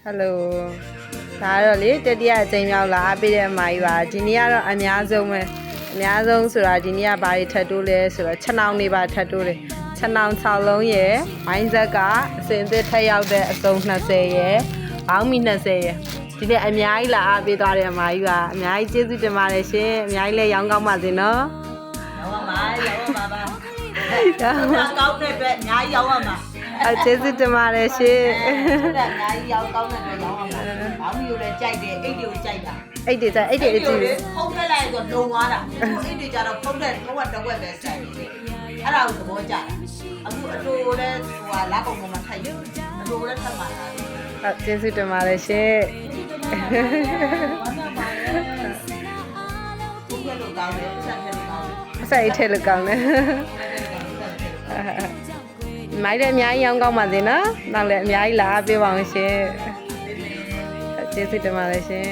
Hello ဒါတော့လေတတိယအကြိမ်ရောက်လာအားပေးတဲ့အမကြီးပါဒီနေ့ကတော့အများဆုံးဆိုတာဒီနေ့ကဘာတွေထပ်တိုးလဲဆိုတော့6နောင်နေပါထပ်တိုးတယ်6နောင်6လုံးရယ်ဝိုင်းဆက်ကအစင်အသစ်ထက်ရောက်တဲ့အစုံ20ရယ်ဘောင်းမီ20ရယ်ဒီနေ့အများကြီးလာအားပေးသွားတဲ့အမကြီးပါအများကြီးကျေးဇူးတင်ပါတယ်ရှင်အများကြီးလည်းရောင်းကောင်းပါစေနော်ရောင်းပါပါကောင်းတဲ့အတွက်အများကြီးရောင်းရမှာကျေးဇူးတင်ပါတယ်ရှင်ဟုတ်တယ်အများကြီးရောင်းကောင်းတဲ့အတွက်ရောင်းရမှာဘောင်းမျိုးလည်းကြိုက်တယ်အိတ်တွေကိုကြိုက်တာအိတ်တွေကြိုက်အိတ်တွေအကြည့်ဖုံးထက်လိုက်ဆိုလုံသွားတာအိတ်တွေကြတော့ဖုံးထက်တော့တစ်ဝက်ပဲစိုက်တယ်အဲ့ဒါကိုသဘောကျတာအခုအတူလည်းဟိုဟာလက်ကုံပေါ်မှာထိုက်တယ်အတူလည်းထပ်မှာဟုတ်ကျေးဇူးတင်ပါတယ်ရှင်ဘုရားလိုကောင်းတယ်ဆက်ထက်လိုကောင်းတယ်ဆက်အိတ်ထဲလိုကောင်းတယ်မိုက်လည်းအများကြီးရောင်းကောင်းပါစေနော်နောက်လည်းအများကြီးလာပေးပါအောင်ရှင်ကျေးဇူးတင်ပါတယ်ရှင်